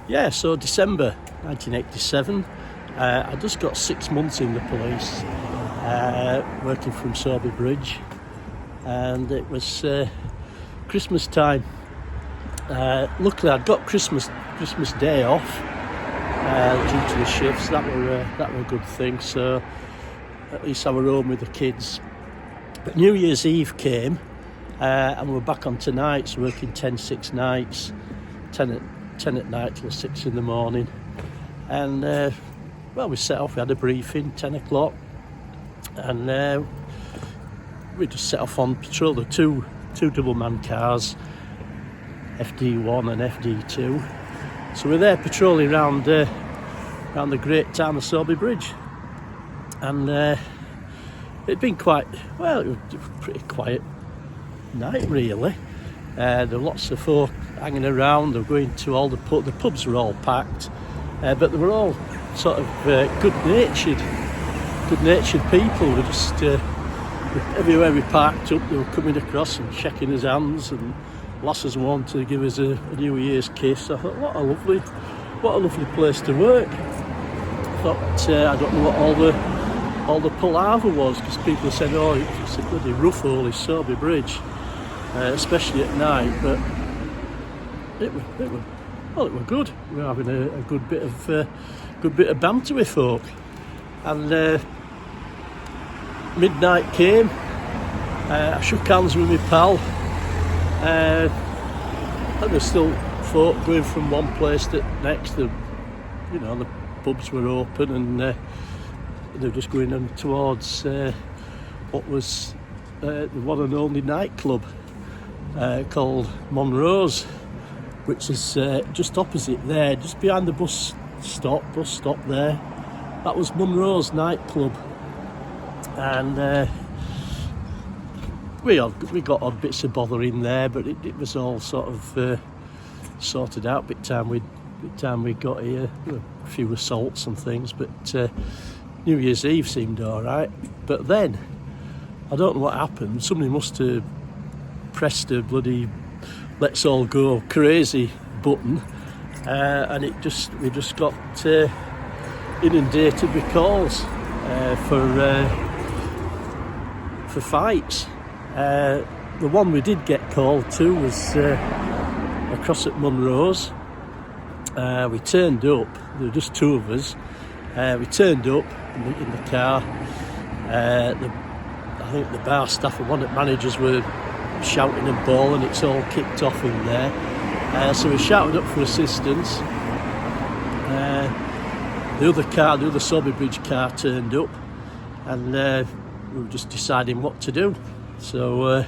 Yeah, so December 1987, I just got 6 months in the police, working from Sowerby Bridge, and it was Christmas time. Luckily, I'd got Christmas Day off due to the shifts. That were a good thing. So at least I were home with the kids. But New Year's Eve came, and we're back on tonights, working 10-6 nights, 10 at night till 6 in the morning. And we set off. We had a briefing 10 o'clock, and we just set off on patrol. The two double-man cars, FD1 and FD2. So we're there patrolling around the great town of Sowerby Bridge, and it'd been it was a pretty quiet night really. There were lots of folk hanging around. They were going to all the pubs were all packed, but they were all sort of good-natured people. They just everywhere we parked up, they were coming across and shaking his hands, and lasses wanted to give us a New Year's kiss. I thought, what a lovely place to work. I thought, I don't know what all the palaver was, because people said, oh, it's a bloody rough hole, is Sowerby Bridge, especially at night. But it were good. We were having a good bit of banter with folk, and midnight came. I shook hands with my pal. And there's still folk going from one place to the next. The pubs were open, and they were just going on towards what was the one and only nightclub called Monroe's, which is just opposite there, just behind the bus stop there. That was Monroe's nightclub, and we got odd bits of bother in there, but it was all sort of sorted out. Bit time we got here, a few assaults and things, but New Year's Eve seemed all right. But then I don't know what happened. Somebody must have pressed a bloody "let's all go crazy" button, and we just got inundated with calls for fights. The one we did get called to was across at Monroe's. We turned up. There were just two of us. We turned up in the car. I think the bar staff and one of the managers were shouting and bawling. It's all kicked off in there. So we shouted up for assistance. The other Sowerby Bridge car turned up, and we were just deciding what to do. So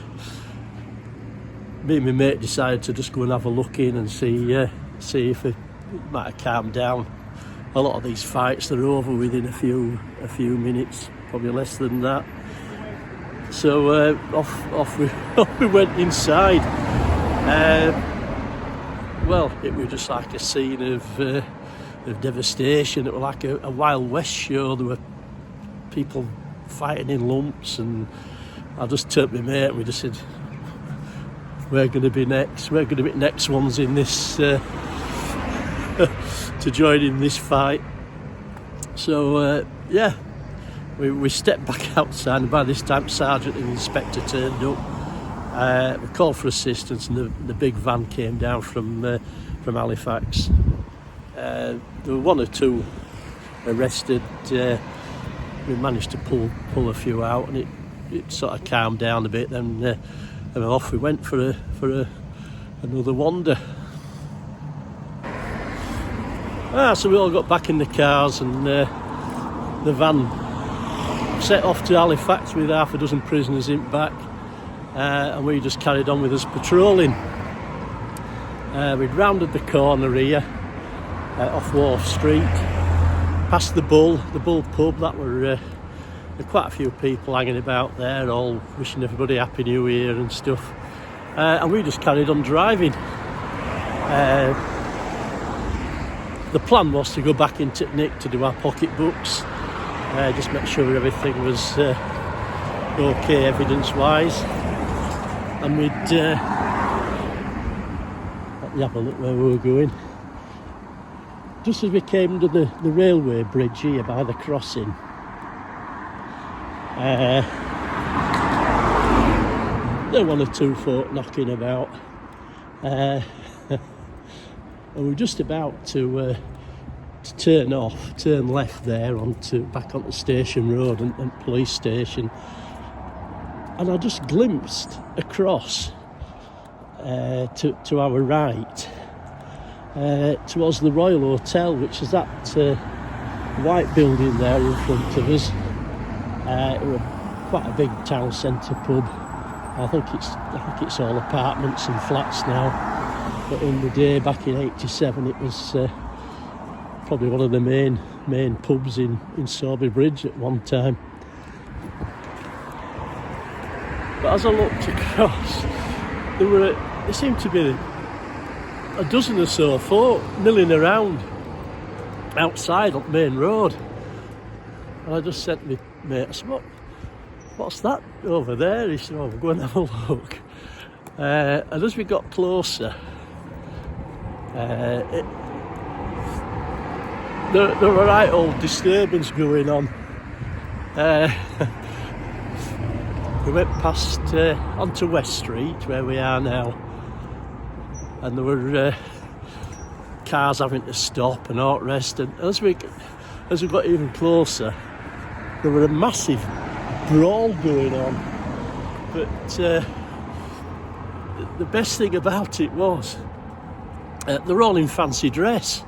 me and my mate decided to just go and have a look in and see if it might have calmed down. A lot of these fights, they're over within a few minutes, probably less than that. So off we went inside. It was just like a scene of devastation. It was like a Wild West show. There were people fighting in lumps, and I just turned to my mate and we just said, we're going to be next. We're going to be next ones in this to join in this fight. So we stepped back outside, and by this time Sergeant and Inspector turned up. We called for assistance, and the big van came down from Halifax. There were one or two arrested. We managed to pull a few out, and it sort of calmed down a bit. Then off we went for another wander. So we all got back in the cars, and the van set off to Halifax with half a dozen prisoners in back, and we just carried on with us patrolling. We'd rounded the corner here off Wharf Street, past the Bull pub. That were quite a few people hanging about there, all wishing everybody Happy New Year and stuff. And we just carried on driving. The plan was to go back into Nick to do our pocketbooks, just make sure everything was okay evidence-wise, and we'd let me have a look where we were going. just as we came under the railway bridge here by the crossing, there were one or two folk knocking about, and we were just about to turn left there back onto Station Road and police station, and I just glimpsed across to our right towards the Royal Hotel, which is that white building there in front of us. It was quite a big town centre pub. I think it's all apartments and flats now, but in the day back in '87 it was probably one of the main pubs in Sowerby Bridge at one time. But as I looked across, there seemed to be a dozen or so folk milling around outside up Main Road, and I just said to my mate, I said, what's that over there? He said, we'll go and have a look. And as we got closer, there were right old disturbance going on. We went past onto West Street where we are now, and there were cars having to stop and all the rest. And as we got even closer, there were a massive brawl going on. But the best thing about it was they're all in fancy dress.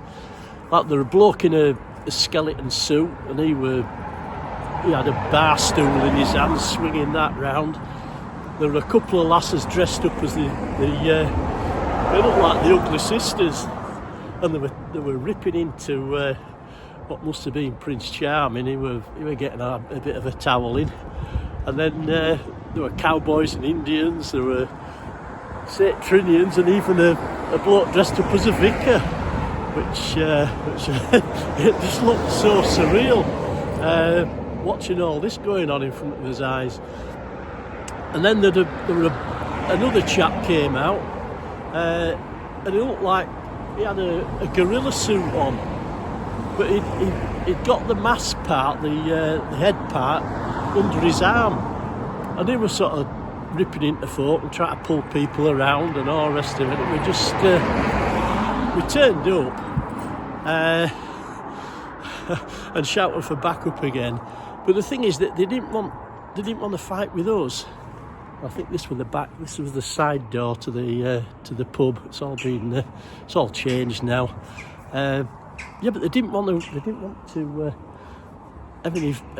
Like there was a bloke in a skeleton suit, and he had a bar stool in his hand, swinging that round. There were a couple of lasses dressed up as they looked like the Ugly Sisters, and they were ripping into what must have been Prince Charming. He were getting a bit of a towel in, and then there were cowboys and Indians. There were Trinians, and even a bloke dressed up as a vicar, which it just looked so surreal. Watching all this going on in front of his eyes. And then another chap came out, and he looked like he had a gorilla suit on, but he'd got the mask part, the head part, under his arm, and he was sort of ripping into folk and trying to pull people around and all the rest of it. And we just we turned up and shouted for backup again. But the thing is that they didn't want to fight with us. I think this was the side door to the pub. It's all changed now. But they didn't want to have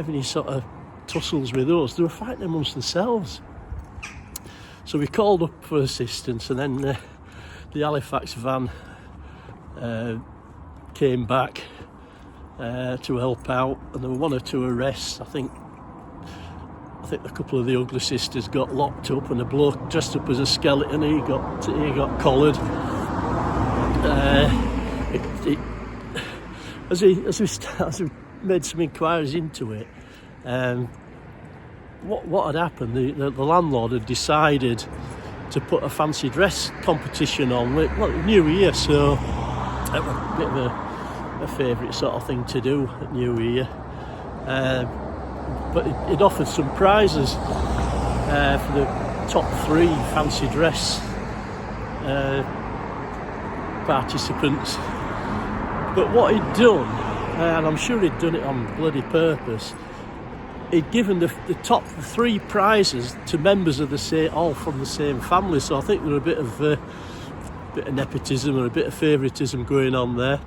any sort of tussles with us. They were fighting amongst themselves. So we called up for assistance, and then the Halifax van came back to help out, and there were one or two arrests. I think a couple of the Ugly Sisters got locked up, and a bloke dressed up as a skeleton, he got collared. As we made some inquiries into it, what had happened? The landlord had decided to put a fancy dress competition on. New Year, so it was a bit of a favourite sort of thing to do at New Year. But it offered some prizes for the top 3 fancy dress participants. But what he'd done, and I'm sure he'd done it on bloody purpose, he'd given the top 3 prizes to members of all from the same family. So I think there was a bit of nepotism or a bit of favouritism going on there.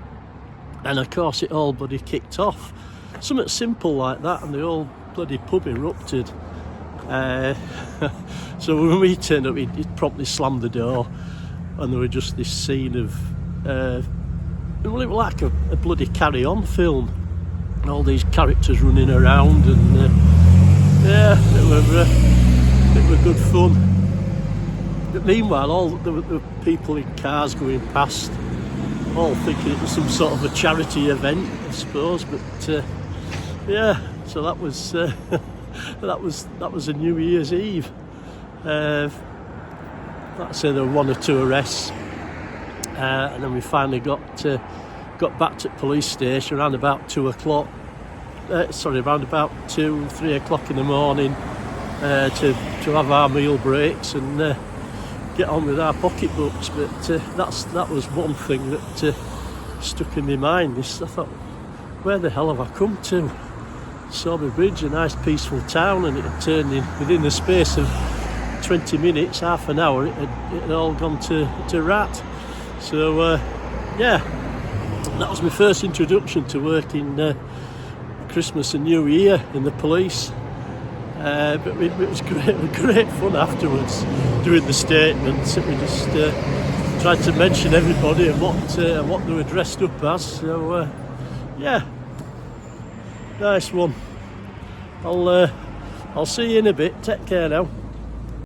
And of course it all bloody kicked off. Something simple like that, and the whole bloody pub erupted. So when we turned up, he'd promptly slammed the door, and there was just this scene of it was like a bloody carry-on film. All these characters running around, and it was good fun. But meanwhile, all the people in cars going past, all thinking it was some sort of a charity event, I suppose. But so that was that was a New Year's Eve. Like I say, there were one or two arrests, and then we finally got got back to the police station around about 2 o'clock. Around about 3 o'clock in the morning to have our meal breaks and get on with our pocketbooks. But that was one thing that stuck in my mind. I thought, where the hell have I come to? Sowerby Bridge, a nice peaceful town, and it had turned in within the space of 20 minutes, half an hour, it had all gone to rat. So yeah, that was my first introduction to working Christmas and New Year in the police. But it was great fun afterwards, doing the statements. We just tried to mention everybody and what they were dressed up as. So yeah, nice one. I'll see you in a bit. Take care now.